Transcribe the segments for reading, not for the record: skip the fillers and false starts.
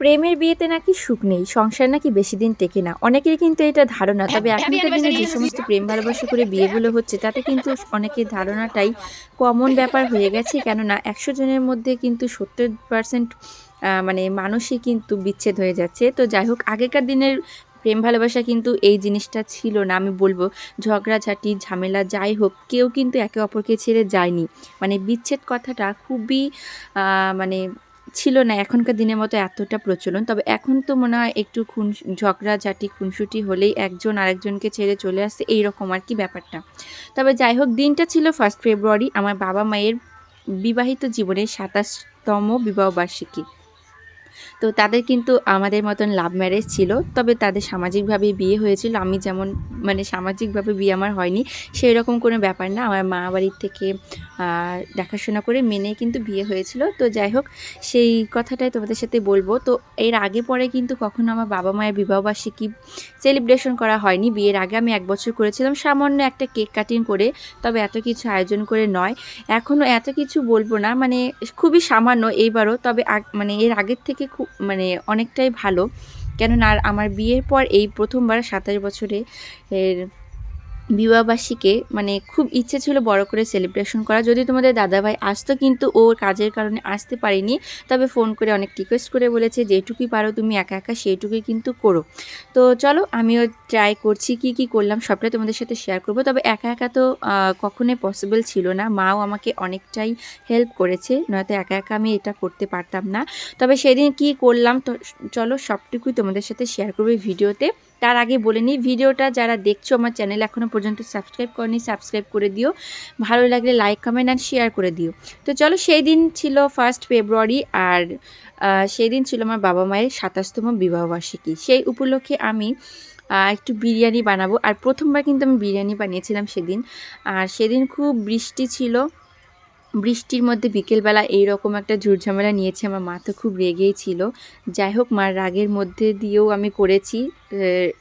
প্রেমের বিয়েতে নাকি সুখ নেই, সংসার নাকি বেশি দিন টেকে না। অনেকেরই কিন্তু এটা ধারণা। তবে এখনকার দিনে যে সমস্ত প্রেম ভালোবাসা করে বিয়েগুলো হচ্ছে তাতে কিন্তু অনেকের ধারণাটাই কমন ব্যাপার হয়ে গেছে। কেননা ১০০ জনের মধ্যে কিন্তু ৭০% মানে মানুষই কিন্তু বিচ্ছেদ হয়ে যাচ্ছে। তো যাই হোক, আগেকার দিনের প্রেম ভালোবাসা কিন্তু এই জিনিসটা ছিল না। আমি বলব ঝগড়াঝাটি, ঝামেলা যাই হোক, কেউ কিন্তু একে অপরকে ছেড়ে যায়নি। মানে বিচ্ছেদ কথাটা খুবই মানে ছিল না এখনকার দিনের মতো এতটা প্রচলন। তবে এখন তো মনে হয় একটু ঝগড়াঝাটি, খুনসুটি হলেই একজন আরেকজনকে ছেড়ে চলে আসছে, এইরকম আর কি ব্যাপারটা। তবে যাই হোক, দিনটা ছিল 1 ফেব্রুয়ারি, আমার বাবা-মায়ের বিবাহিত জীবনের ২৭তম বিবাহবার্ষিকী। তো তাদের কিন্তু আমাদের মতন লাভ ম্যারেজ ছিল। তবে তাদের সামাজিকভাবে বিয়ে হয়েছিল। আমি যেমন মানে সামাজিকভাবে বিয়ে আমার হয়নি, সেরকম কোনো ব্যাপার না। আমার মা বাড়ির থেকে দেখাশোনা করে মেনে কিন্তু বিয়ে হয়েছিল। তো যাই হোক, সেই কথাটাই তোমাদের সাথে বলব। তো এর আগে পরে কিন্তু কখনো আমার বাবা-মায়ের বিবাহবার্ষিকী সেলিব্রেশন করা হয়নি। বিয়ের আগে আমি ১ বছর করেছিলাম সামান্য একটা কেক কাটিং করে। তবে এত কিছু আয়োজন করে নয়। এখনও এত কিছু বলব না, মানে খুবই সামান্য এইবারও। তবে মানে এর আগের থেকে খুব মানে অনেকটাই ভালো। কেননা আমার বিয়ের পর এই ১ম বার ২৭ বছরে এর বিবাহবার্ষিকীতে মানে খুব ইচ্ছে ছিল বড় করে সেলিব্রেশন করা। যদিও তোমাদের দাদাভাই আসতো, কিন্তু ওর কাজের কারণে আসতে পারিনি। তবে ফোন করে অনেক রিকোয়েস্ট করে বলেছে যেটুকুই পারো তুমি একা একা সেইটুকুই কিন্তু করো। তো চলো, আমিও ট্রাই করছি, কি করলাম সবটাই তোমাদের সাথে শেয়ার করব। তবে একা একা তো কখনোই পসিবল ছিল না। মাও আমাকে অনেকটাই হেল্প করেছে, নয়তো একা একা আমি এটা করতে পারতাম না। তবে সেদিন কি করলাম তো চলো সবটুকুই তোমাদের সাথে শেয়ার করবো ভিডিওতে। তার আগে বলে নিই, ভিডিওটা যারা দেখছো আমার চ্যানেল এখনও পর্যন্ত সাবস্ক্রাইব করনি, সাবস্ক্রাইব করে দিও। ভালো লাগলে লাইক, কমেন্ট অ্যান্ড শেয়ার করে দিও। তো চলো, সেই দিন ছিল 1 ফেব্রুয়ারি, আর সেই দিন ছিল আমার বাবা মায়ের ২৭তম বিবাহবার্ষিকী। সেই উপলক্ষে আমি একটু বিরিয়ানি বানাবো। আর প্রথমবার কিন্তু আমি বিরিয়ানি বানিয়েছিলাম সেদিন। আর সেদিন খুব বৃষ্টি ছিল। বৃষ্টির মধ্যে বিকেলবেলা এইরকম একটা ঝুটঝামেলা নিয়েছে, আমার মা তো খুব রেগেই ছিল। যাই হোক, মার রাগের মধ্যে দিয়েও আমি করেছি।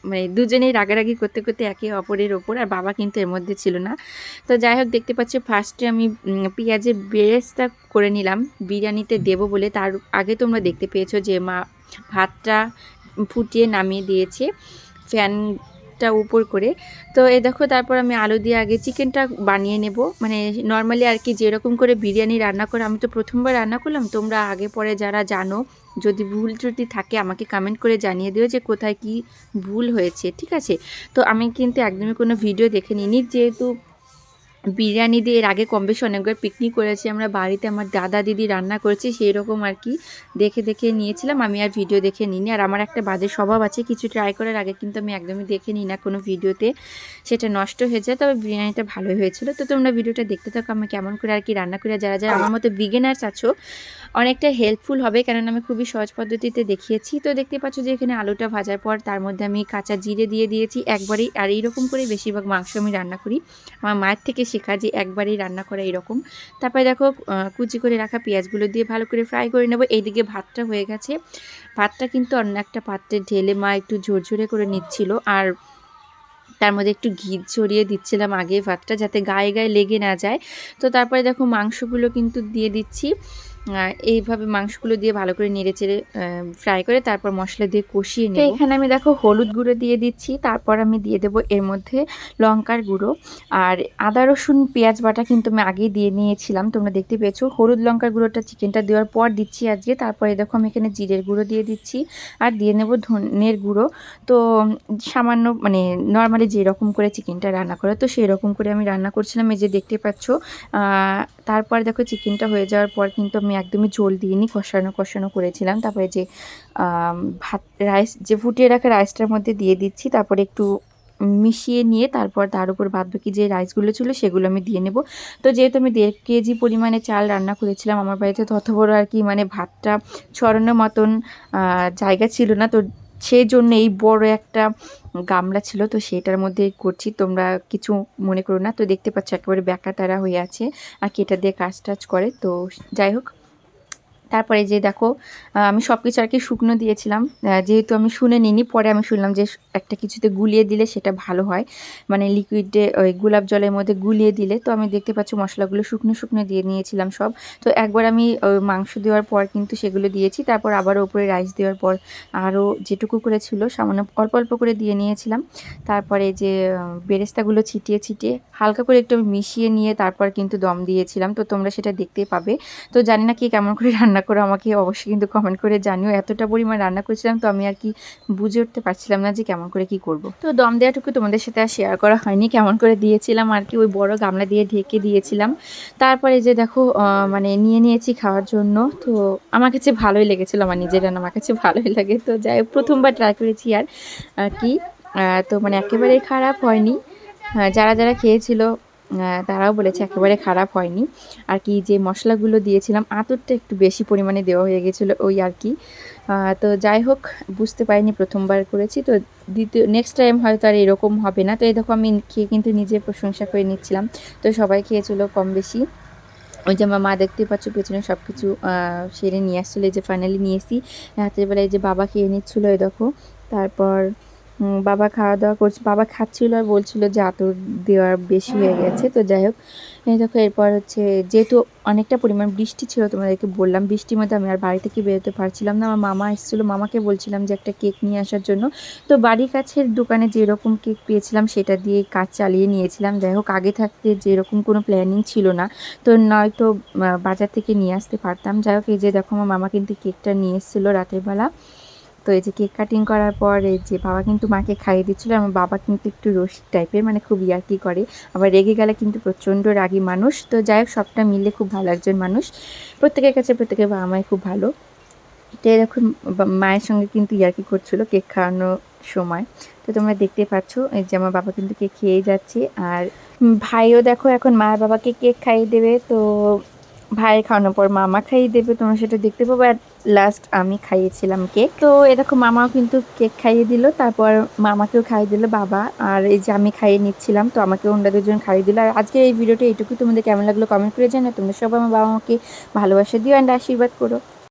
মানে দুজনেই রাগারাগি করতে করতে একে অপরের ওপর, আর বাবা কিন্তু এর মধ্যে ছিল না। তো যাই হোক, দেখতে পাচ্ছি ফার্স্টে আমি পেঁয়াজের বেরেস্তা করে নিলাম বিরিয়ানিতে দেবো বলে। তার আগে তোমরা দেখতে পেয়েছো যে মা ভাতটা ফুটিয়ে নামিয়ে দিয়েছে ফ্যানটা উপর করে। তো এই দেখো, তারপর আমি আলু দিয়ে আগে চিকেনটা বানিয়ে নেব। মানে নর্মালি আর কি যেরকম করে বিরিয়ানি রান্না করে, আমি তো প্রথমবার রান্না করলাম। তোমরা আগে পরে যারা জানো, যদি ভুল ত্রুটি থাকে আমাকে কমেন্ট করে জানিয়ে দিও যে কোথায় কি ভুল হয়েছে, ঠিক আছে? তো আমি কিন্তু একদমই কোনো ভিডিও দেখে নিইনি, যেহেতু বিরিয়ানি দিয়ে এর আগে কম বেশি অনেকবার পিকনিক করেছি আমরা বাড়িতে, আমার দাদা দিদি রান্না করেছে, সেই রকম আর কি দেখে দেখে নিয়েছিলাম। আমি আর ভিডিও দেখে নিইনি। আর আমার একটা বাজে স্বভাব আছে, কিছু ট্রাই করার আগে কিন্তু আমি একদমই দেখে নিই না কোনো ভিডিওতে, সেটা নষ্ট হয়ে যায়। তবে বিরিয়ানিটা ভালোই হয়েছিল। তো তোমরা ভিডিওটা দেখতে থাকো আমি কেমন করে আর কি রান্না করি। যারা যারা আমার মতো বিগিনার্স আছো, অনেকটা হেল্পফুল হবে, কারণ আমি খুবই সহজ পদ্ধতিতে দেখিয়েছি। তো দেখতে পাচ্ছ যে এখানে আলুটা ভাজার পর তার মধ্যে আমি কাঁচা জিরে দিয়ে দিয়েছি একবারেই। আর এইরকম করে বেশিরভাগ মাংস আমি রান্না করি, আমার মায়ের থেকে শেখা যে একবারেই রান্না করা এরকম। তারপরে দেখো, কুচি করে রাখা পেঁয়াজগুলো দিয়ে ভালো করে ফ্রাই করে নেব। এইদিকে ভাতটা হয়ে গেছে। ভাতটা কিন্তু অন্য একটা পাত্রে ঢেলে মা একটু ঝরঝরে করে নিচ্ছিল, আর তার মধ্যে একটু ঘি ছড়িয়ে দিচ্ছিলাম আগে ভাতটা, যাতে গায়ে গায়ে লেগে না যায়। তো তারপরে দেখো মাংসগুলো কিন্তু দিয়ে দিচ্ছি। এইভাবে মাংসগুলো দিয়ে ভালো করে নেড়েচেড়ে ফ্রাই করে তারপর মশলা দিয়ে কষিয়ে নেব। তো এখানে আমি দেখো হলুদ গুঁড়ো দিয়ে দিচ্ছি, তারপর আমি দিয়ে দেবো এর মধ্যে লঙ্কার গুঁড়ো। আর আদা রসুন পেঁয়াজ বাটা কিন্তু আমি আগেই দিয়ে নিয়েছিলাম, তোমরা দেখতে পেয়েছো। হলুদ লঙ্কার গুঁড়োটা চিকেনটা দেওয়ার পর দিচ্ছি আজকে। তারপরে দেখো আমি এখানে জিরের গুঁড়ো দিয়ে দিচ্ছি, আর দিয়ে নেব ধনের গুঁড়ো। তো সামান্য মানে নর্মালি যেরকম করে চিকেনটা রান্না করে, তো সেই রকম করে আমি রান্না করছিলাম, এই যে দেখতে পাচ্ছ। তারপর দেখো চিকেনটা হয়ে যাওয়ার পর কিন্তু আমি একদমই ঝোল দিইনি, কষানো করেছিলাম। তারপরে যে রাইস যে ফুটিয়ে রাখা রাইসটার মধ্যে দিয়ে দিচ্ছি, তারপরে একটু মিশিয়ে নিয়ে তারপর তার উপর বাদবাকি যে রাইসগুলো ছিল সেগুলো আমি দিয়ে নেব। তো যেহেতু আমি 1.5 কেজি পরিমাণে চাল রান্না করেছিলাম, আমার বাড়িতে তত বড় আর কি মানে ভাতটা ছড়ানোর মতন জায়গা ছিল না। তো সেই জন্য এই বড় একটা গামলা ছিল, তো সেটার মধ্যে করছি, তোমরা কিছু মনে করো না। তো দেখতে পাচ্ছ একেবারে ব্যাকা তারা হয়ে আছে, আর কি এটা দিয়ে কাজ টাজ করে। তো যাই হোক, তারপরে যে দেখো আমি সব কিছু আর কি শুকনো দিয়েছিলাম, যেহেতু আমি শুনে নিইনি, পরে আমি শুনলাম যে একটা কিছুতে গুলিয়ে দিলে সেটা ভালো হয়, মানে লিকুইডে ওই গোলাপ জলের মধ্যে গুলিয়ে দিলে। তো আমি দেখতে পাচ্ছি মশলাগুলো শুকনো শুকনো দিয়ে নিয়েছিলাম সব। তো একবার আমি মাংস দেওয়ার পর কিন্তু সেগুলো দিয়েছি, তারপর আবার ওপরে রাইস দেওয়ার পর আরও যেটুকু করে ছিল সামান্য অল্প অল্প করে দিয়ে নিয়েছিলাম। তারপরে যে বেরেস্তাগুলো ছিটিয়ে ছিটিয়ে হালকা করে একটু মিশিয়ে নিয়ে তারপর কিন্তু দম দিয়েছিলাম। তো তোমরা সেটা দেখতেই পাবে। তো জানি না কি কেমন করে রান্না করো, আমাকে অবশ্যই কিন্তু কমেন্ট করে জানিও। এতটা পরিমাণ রান্না করেছিলাম তো আমি আর কি বুঝে উঠতে পারছিলাম না যে কেমন করে কি করব। তো দম দেওয়াটুকু তোমাদের সাথে আর শেয়ার করা হয়নি, কেমন করে দিয়েছিলাম আর কি, ওই বড় গামলা দিয়ে ঢেকে দিয়েছিলাম। তারপরে যে দেখো মানে নিয়ে নিয়েছি খাওয়ার জন্য। তো আমার কাছে ভালোই লেগেছিলো, আমার নিজের রান্না আমার কাছে ভালোই লাগে। তো যাই হোক প্রথমবার ট্রাই করেছি আর কি, তো মানে একেবারেই খারাপ হয়নি। যারা যারা খেয়েছিল তারাও বলেছে একেবারে খারাপ হয়নি। আর কি যে মশলাগুলো দিয়েছিলাম আতরটা একটু বেশি পরিমাণে দেওয়া হয়ে গেছিলো ওই আর কি। তো যাই হোক বুঝতে পারিনি, প্রথমবার করেছি তো, নেক্সট টাইম হয়তো আর এরকম হবে না। তো এই দেখো আমি খেয়ে কিন্তু নিজে প্রশংসা করে নিচ্ছিলাম। তো সবাই খেয়েছিল কম বেশি। ওই যে আমার মা দেখতেই পাচ্ছ পেছনে সব কিছু সেরে নিয়ে আসছিলো, এই যে ফাইনালি নিয়ে এসি। রাতের বেলায় যে বাবা খেয়ে নিচ্ছিলো এই দেখো। তারপর বাবা খাওয়া দাওয়া করছে, বাবা খাচ্ছিল আর বলছিল যে আতর দেওয়ার বেশি হয়ে গেছে। তো যাই হোক এই দেখো এরপর হচ্ছে যেহেতু অনেকটা পরিমাণ বৃষ্টি ছিল, তোমাদেরকে বললাম বৃষ্টির মধ্যে আমি আর বাড়ি থেকে বেরোতে পারছিলাম না। আমার মামা এসেছিলো, মামাকে বলছিলাম যে একটা কেক নিয়ে আসার জন্য। তো বাড়ির কাছের দোকানে যেরকম কেক পেয়েছিলাম সেটা দিয়ে কাজ চালিয়ে নিয়েছিলাম। যাই হোক আগে থাকতে যেরকম কোনো প্ল্যানিং ছিল না, তো নয়তো বাজার থেকে নিয়ে আসতে পারতাম। যাই হোক এই যে দেখো আমার মামা কিন্তু কেকটা নিয়ে এসেছিলো রাতের বেলা। তো এই যে কেক কাটিং করার পর এই যে বাবা কিন্তু মাকে খাইয়ে দিচ্ছিলো। আমার বাবা কিন্তু একটু রসিক টাইপের, মানে খুব ইয়ার্কি করে, আবার রেগে গেলে কিন্তু প্রচণ্ড রাগী মানুষ। তো যাই হোক সবটা মিলে খুব ভালো একজন মানুষ, প্রত্যেকের কাছে প্রত্যেকের বাবা মাই খুব ভালো। তো এরকম মায়ের সঙ্গে কিন্তু ইয়ার্কি করছিলো কেক খাওয়ানোর সময়। তো তোমরা দেখতে পাচ্ছ এই যে আমার বাবা কিন্তু কেক খেয়েই যাচ্ছে, আর ভাইও দেখো এখন মায়ের বাবাকে কেক খাইয়ে দেবে। তো ভাই খাওয়ানোর পর মামা খাইয়ে দেবে, তোমরা সেটা দেখতে পাবো। আর লাস্ট আমি খাইয়েছিলাম কেক। তো এরকম মামাও কিন্তু কেক খাইয়ে দিল, তারপর মামাকেও খাইয়ে দিল বাবা, আর এই যে আমি খাইয়ে নিচ্ছিলাম। তো আমাকে ওনারা দুজন খাইয়ে দিল। আর আজকে এই ভিডিওটা এইটুকু, তোমাদের কেমন লাগলো কমেন্ট করে জানাও। তোমরা সবাই আমার বাবা মাকে ভালোবাসা দিও অ্যান্ড আশীর্বাদ করো।